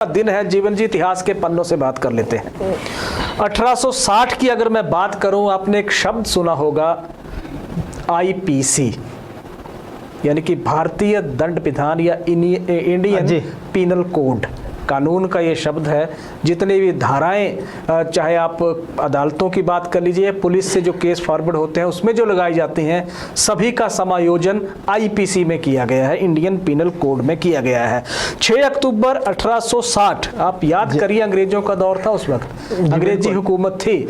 दिन है जीवन जी, इतिहास के पन्नों से बात कर लेते हैं। 1860 की अगर मैं बात करूं, आपने एक शब्द सुना होगा आईपीसी, यानी कि भारतीय दंड विधान या इंडियन पीनल कोड, कानून का ये शब्द है। जितने भी धाराएं, चाहे आप अदालतों की बात कर लीजिए, पुलिस से जो केस फॉरवर्ड होते हैं उसमें जो लगाई जाती हैं, सभी का समायोजन आईपीसी में किया गया है, इंडियन पीनल कोड में किया गया है। 6 अक्टूबर 1860, आप याद करिए, अंग्रेजों का दौर था उस वक्त, अंग्रेजी हुकूमत थी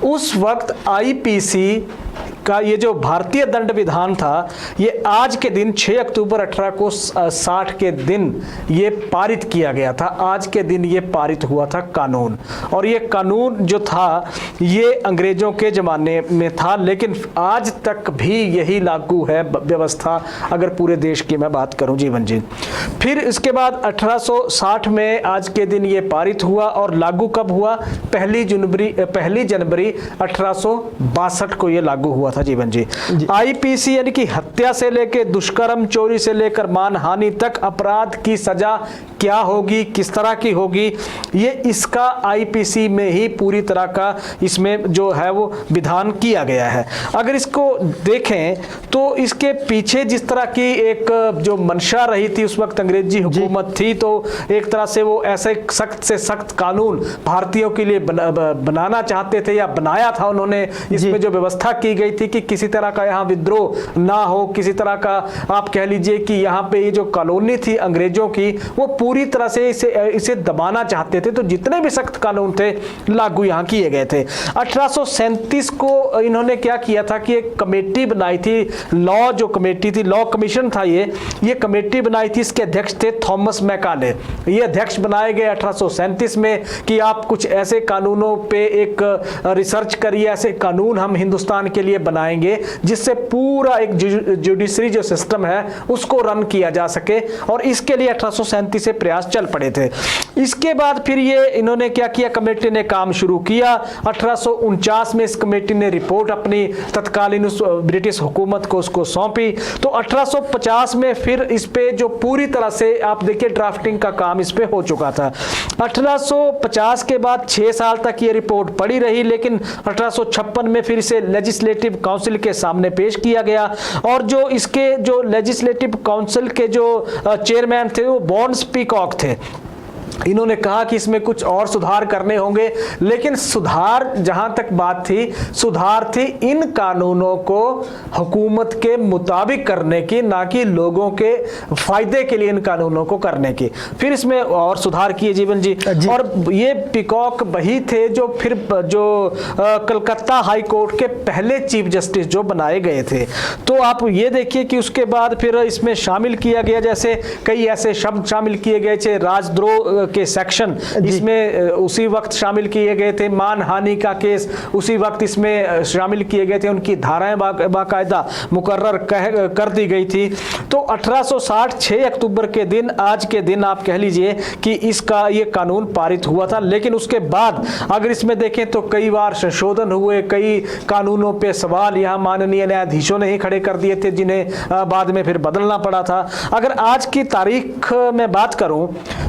उस वक्त। आईपीसी का ये जो भारतीय दंड विधान था, ये आज के दिन 6 अक्टूबर 1860 के दिन ये पारित किया गया था। आज के दिन ये पारित हुआ था कानून, और ये कानून जो था ये अंग्रेजों के ज़माने में था, लेकिन आज तक भी यही लागू है व्यवस्था, अगर पूरे देश की मैं बात करूं जीवन जी। फिर इसके बाद 1860 में आज के दिन ये पारित हुआ, और लागू कब हुआ? पहली जनवरी 1862 को ये लागू हुआ था जीवन जी। आईपीसी यानी कि हत्या से लेकर दुष्कर्म, चोरी से लेकर मानहानि तक अपराध की सजा क्या होगी, किस तरह की होगी, ये इसका आईपीसी में ही पूरी तरह का इसमें जो है वो विधान किया गया है। अगर इसको देखें तो इसके पीछे जिस तरह की एक जो मंशा रही थी उस वक्त, अंग्रेजी हुकूमत थी, तो एक तरह से वो ऐसे सख्त से सख्त कानून भारतीयों के लिए बनाना चाहते थे, या बनाया था उन्होंने। इसमें जो व्यवस्था की गई थी कि किसी तरह का यहाँ विद्रोह ना हो, किसी तरह का आप कह लीजिए कि यहाँ पे ये जो कॉलोनी थी अंग्रेजों की, वो पूरी तरह से इसे दबाना चाहते थे। तो जितने भी सख्त कानून थे लागू यहाँ किए गए थे। 1837 को इन्होंने क्या किया था कि एक कमेटी बनाई थी, लॉ जो कमेटी थी, लॉ कमीशन था ये कमेटी बनाई थी। इसके अध्यक्ष थे थॉमस मैकाले। ये अध्यक्ष बनाए गए 1837 में कि आप कुछ ऐसे कानूनों पे एक रिसर्च करिए, ऐसे कानून हम हिंदुस्तान के लिए बनाएंगे जिससे पूरा एक जुडिशरी जो सिस्टम है उसको रन किया जा सके, और इसके लिए 1837 से प्रयास चल पड़े थे। इसके बाद फिर ये इन्होंने क्या किया, कमेटी ने काम शुरू किया। 1849 में इस कमेटी ने रिपोर्ट अपनी तत्कालीन ब्रिटिश हुकूमत को उसको सौंपी। तो 1850 में फिर इस पे जो पूरी तरह से आप देखिए ड्राफ्टिंग का काम इस पे हो चुका था। 1850 के बाद 6 साल तक ये रिपोर्ट पड़ी रही, लेकिन 1856 में फिर इसे लेजिस्लेटिव काउंसिल के सामने पेश किया गया, और जो इसके जो लेजिस्लेटिव काउंसिल के जो चेयरमैन थे वो बॉन्स पीकॉक थे। इन्होंने कहा कि इसमें कुछ और सुधार करने होंगे, लेकिन सुधार जहां तक बात थी, सुधार थी इन कानूनों को हुकूमत के मुताबिक करने की, ना कि लोगों के फायदे के लिए इन कानूनों को करने की। फिर इसमें और सुधार किए जीवन जी। और ये पीकॉक वही थे जो फिर जो कलकत्ता हाई कोर्ट के पहले चीफ जस्टिस जो बनाए गए थे। तो आप ये देखिए कि उसके बाद फिर इसमें शामिल किया गया, जैसे कई ऐसे शब्द शामिल किए गए थे, राजद्रोह के सेक्शन इसमें उसी वक्त शामिल किए गए थे, मानहानि का केस उसी वक्त इसमें शामिल किए गए थे, उनकी धाराएं बाकायदा मुकर्रर कर दी गई थी। तो 1860 6 अक्टूबर के दिन, आज के दिन आप कह लीजिए कि इसका ये कानून पारित हुआ था। लेकिन उसके बाद अगर इसमें देखें तो कई बार संशोधन हुए, कई कानूनों पे सवाल यहाँ माननीय न्यायाधीशों ने ही खड़े कर दिए थे, जिन्हें बाद में फिर बदलना पड़ा था। अगर आज की तारीख में बात करूं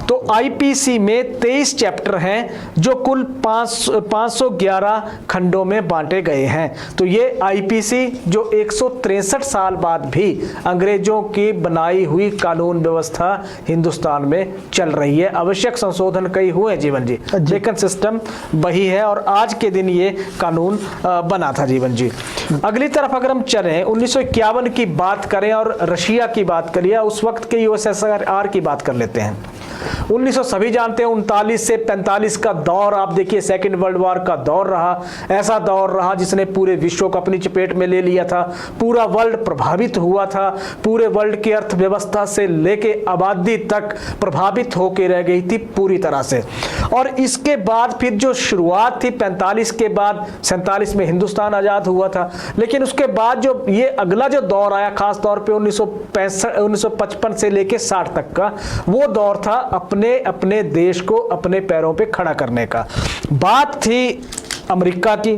तो आईपीसी में 23 चैप्टर हैं जो कुल 511 खंडों में बांटे गए हैं। तो ये आईपीसी जो 163 साल बाद भी अंग्रेजों की बनाई हुई कानून व्यवस्था हिंदुस्तान में चल रही है। आवश्यक संशोधन कई हुए जीवन जी, लेकिन सिस्टम वही है, और आज के दिन ये कानून बना था जीवन जी। अगली तरफ अगर हम चलें, 1951 की बात करें और रशिया की बात करिए, उस वक्त के यूएसएसआर की बात कर लेते हैं। 1900 सभी जानते हैं 39 से 45 का दौर, आप देखिए सेकेंड वर्ल्ड वॉर का दौर रहा। ऐसा दौर रहा जिसने पूरे विश्व को अपनी चपेट में ले लिया था। पूरा वर्ल्ड प्रभावित हुआ था, पूरे वर्ल्ड की अर्थव्यवस्था से लेके आबादी तक प्रभावित होकर रह गई थी पूरी तरह से। और इसके बाद फिर जो शुरुआत थी 45 के बाद, 47 में हिंदुस्तान आज़ाद हुआ था। लेकिन उसके बाद जो ये अगला जो दौर आया, खास तौर पे 1955 से लेके 60 तक का, वो दौर था अपने देश को अपने पैरों पे खड़ा करने का। बात थी अमेरिका की।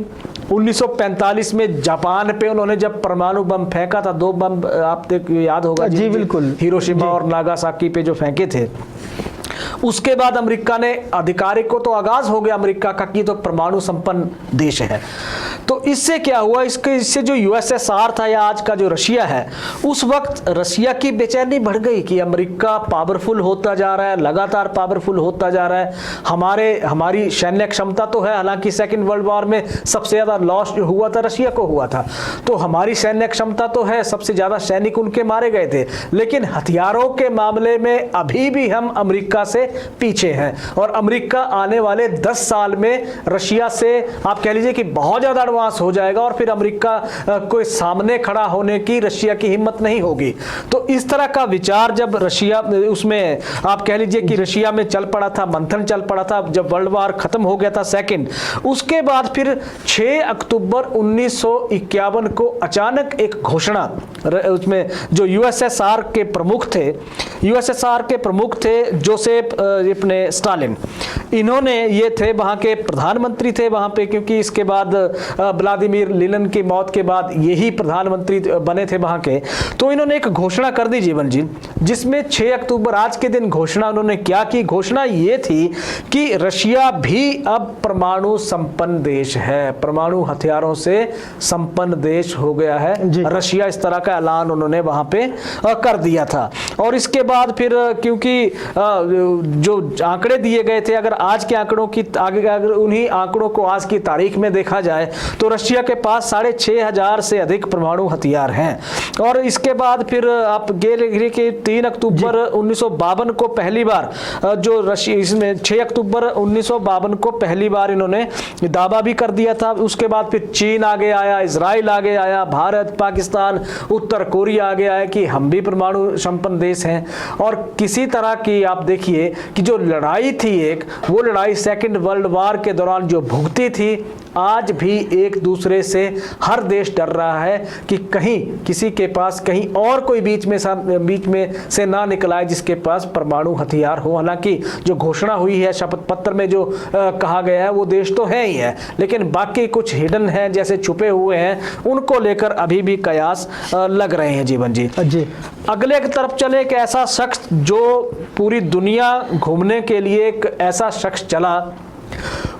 1945 में जापान पे उन्होंने जब परमाणु बम फेंका था, 2 बम आप याद होगा जी बिल्कुल, हिरोशिमा और नागासाकी पे जो फेंके थे, उसके बाद अमेरिका ने आधिकारिक को तो आगाज हो गया अमेरिका का कि तो परमाणु संपन्न देश है। तो इससे क्या हुआ, इससे जो यूएसएसआर था या आज का जो रशिया है, उस वक्त रशिया की बेचैनी बढ़ गई कि अमेरिका पावरफुल होता जा रहा है, लगातार पावरफुल होता जा रहा है। हमारी सैन्य क्षमता तो है, हालांकि सेकेंड वर्ल्ड वॉर में सबसे ज्यादा लॉस जो हुआ था रशिया को हुआ था, तो हमारी सैन्य क्षमता तो है, सबसे ज्यादा सैनिक उनके मारे गए थे, लेकिन हथियारों के मामले में अभी भी हम अमेरिका से पीछे हैं। और अमेरिका आने वाले 10 साल में रशिया से आप कह लीजिए कि बहुत ज्यादा एडवांस हो जाएगा और फिर अमेरिका को सामने खड़ा होने की रशिया की हिम्मत नहीं होगी। तो इस तरह का विचार जब रशिया उसमें आप कह लीजिए कि रशिया में चल पड़ा था, मंथन चल पड़ा था, जब वर्ल्ड वॉर खत्म हो गया था सेकंड, उसके बाद फिर 6 अक्टूबर 1951 को अचानक एक घोषणा, उसमें जो यूएसएसआर के प्रमुख थे जोसेफ अपने स्टालिन, इन्होंने, ये थे वहां के प्रधानमंत्री थे वहां पे, क्योंकि इसके बाद व्लादिमीर लेनिन की मौत के बाद यही प्रधानमंत्री बने थे वहां के। तो इन्होंने एक घोषणा कर दी जीवन जी, जिसमें 6 अक्टूबर आज के दिन घोषणा उन्होंने क्या की, घोषणा ये थी कि रशिया भी अब परमाणु संपन्न देश है, परमाणु हथियारों से संपन्न देश हो गया है रशिया। इस तरह का ऐलान उन्होंने वहां पे कर दिया था। और इसके बाद फिर क्योंकि जो आंकड़े दिए गए थे, अगर आज के आंकड़ों की अगर उन्हीं आंकड़ों को आज की तारीख में देखा जाए तो रशिया के पास 6,500 से अधिक परमाणु हथियार हैं। और इसके बाद फिर आप गिरे कि 3 अक्टूबर 1952 को पहली बार जो रशिया, इसमें 6 अक्टूबर 1952 को पहली बार इन्होंने दावा भी कर दिया था। उसके बाद फिर चीन आगे आया, इजराइल आगे आया, भारत, पाकिस्तान, उत्तर कोरिया आगे आया कि हम भी परमाणु संपन्न देश हैं। और किसी तरह की आप देखिए कि जो लड़ाई थी एक, वो लड़ाई सेकेंड वर्ल्ड वॉर के दौरान जो भुगती थी, आज भी एक दूसरे से हर देश डर रहा है कि कहीं किसी के पास कहीं और कोई बीच में से ना निकल आए जिसके पास परमाणु हथियार हो। हालांकि जो घोषणा हुई है शपथ पत्र में जो कहा गया है वो देश तो है ही है, लेकिन बाकी कुछ हिडन हैं, जैसे छुपे हुए हैं, उनको लेकर अभी भी कयास लग रहे हैं जीवन जी। अगले की तरफ चले, एक ऐसा शख्स जो पूरी दुनिया घूमने के लिए एक ऐसा शख्स चला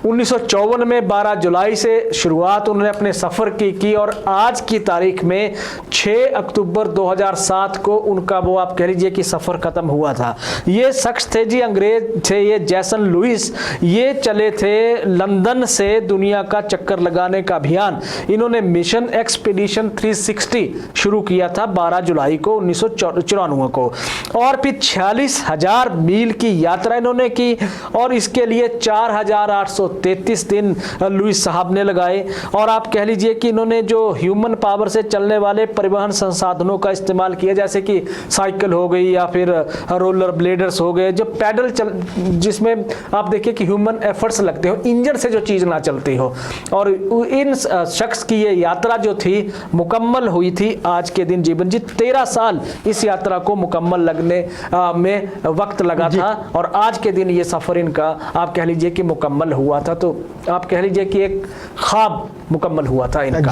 1954 में 12 जुलाई से शुरुआत उन्होंने अपने सफ़र की और आज की तारीख में 6 अक्टूबर 2007 को उनका वो आप कह लीजिए कि सफ़र ख़त्म हुआ था। ये शख्स थे जी, अंग्रेज थे ये, जैसन लुइस। ये चले थे लंदन से दुनिया का चक्कर लगाने का अभियान। इन्होंने मिशन एक्सपीडिशन 360 शुरू किया था 12 जुलाई को 1994 को, और फिर 46,000 मील की यात्रा इन्होंने की और इसके लिए 4,833 दिन लुइस साहब ने लगाए। और आप कह लीजिए कि इन्होंने जो ह्यूमन पावर से चलने वाले परिवहन संसाधनों का इस्तेमाल किया, जैसे कि साइकिल हो गई या फिर रोलर ब्लेडर्स हो गए, जो पैडल जिसमें आप देखिए कि ह्यूमन एफर्ट्स लगते हो, इंजन से जो चीज़ ना चलती हो। और इन शख्स की ये यात्रा जो थी मुकम्मल हुई थी आज के दिन जीवन जी। 13 साल इस यात्रा को मुकम्मल लगने में वक्त लगा था और आज के दिन ये सफ़र इनका आप कह लीजिए कि मुकम्मल हुआ था। तो आप कह लीजिए कि एक ख्वाब मुकम्मल हुआ था इनका।